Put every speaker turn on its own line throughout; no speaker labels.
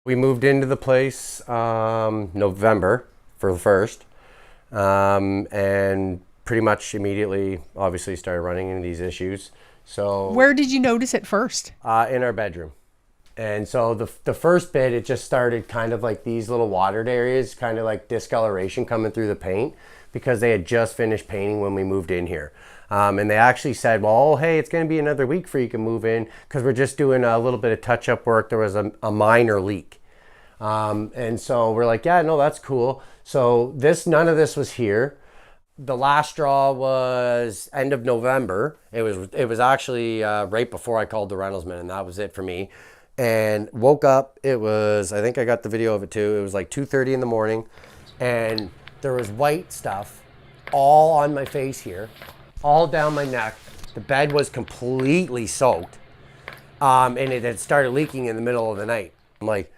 We moved into the place November for the first, and pretty much immediately, obviously, started running into these issues. So
where did you notice it first?
In our bedroom. And so the first bit, it just started kind of like these little watered areas, kind of like discoloration coming through the paint, because they had just finished painting when we moved in here. And they actually said, well, hey, it's going to be another week before you can move in, because we're just doing a little bit of touch-up work. There was a minor leak. And so we're like, yeah, no, that's cool. So none of this was here. The last straw was end of November. It was actually right before I called the rentalsman, and that was it for me. And woke up, I think I got the video of it too. It was like 2:30 in the morning, and there was white stuff all on my face here, all down my neck. The bed was completely soaked, and it had started leaking in the middle of the night. I'm like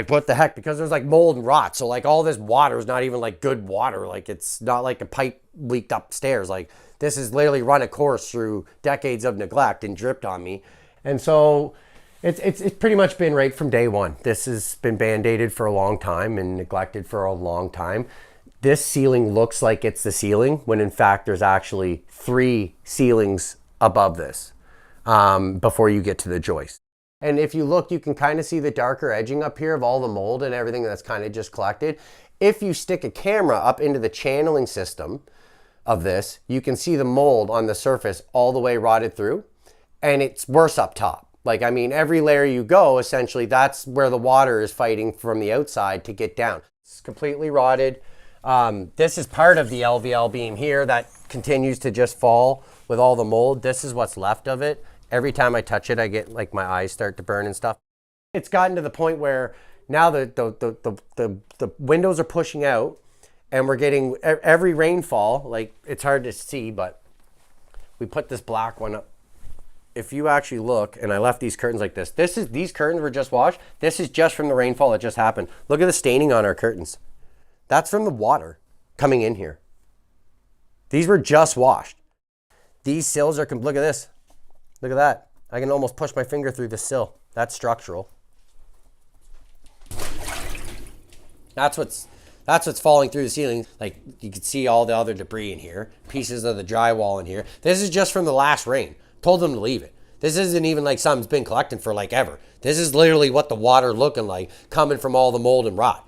what the heck? Because there's like mold and rot. So like all this water is not even like good water. Like it's not like a pipe leaked upstairs. Like this has literally run a course through decades of neglect and dripped on me. And so it's pretty much been right from day one. This has been band-aided for a long time and neglected for a long time. This ceiling looks like it's the ceiling when in fact there's actually 3 ceilings above this before you get to the joist. And if you look, you can kind of see the darker edging up here of all the mold and everything that's kind of just collected. If you stick a camera up into the channeling system of this, you can see the mold on the surface all the way rotted through, and it's worse up top. Like, I mean, every layer you go, essentially, that's where the water is fighting from the outside to get down. It's completely rotted. This is part of the LVL beam here that continues to just fall with all the mold. This is what's left of it. Every time I touch it, I get like my eyes start to burn and stuff. It's gotten to the point where now the windows are pushing out, and we're getting every rainfall, like it's hard to see, but we put this black one up. If you actually look, and I left these curtains like this, these curtains were just washed. This is just from the rainfall that just happened. Look at the staining on our curtains. That's from the water coming in here. These were just washed. These sills are, look at this. Look at that. I can almost push my finger through the sill. That's structural. That's what's falling through the ceiling. Like you can see all the other debris in here, pieces of the drywall in here. This is just from the last rain. Told them to leave it. This isn't even like something's been collecting for like ever. This is literally what the water looking like coming from all the mold and rot.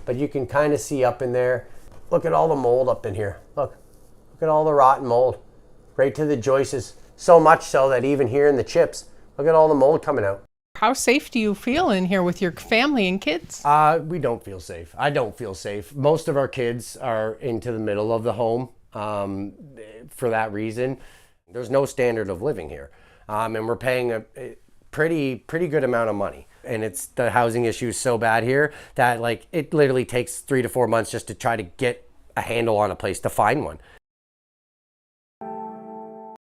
But you can kind of see up in there. Look at all the mold up in here. Look at all the rotten mold right to the joists. So much so that even here in the chips, look at all the mold coming out.
How safe do you feel in here with your family and kids?
We don't feel safe. I don't feel safe. Most of our kids are into the middle of the home for that reason. There's no standard of living here. And we're paying a pretty good amount of money. And the housing issue is so bad here that like it literally takes 3 to 4 months just to try to get a handle on a place to find one.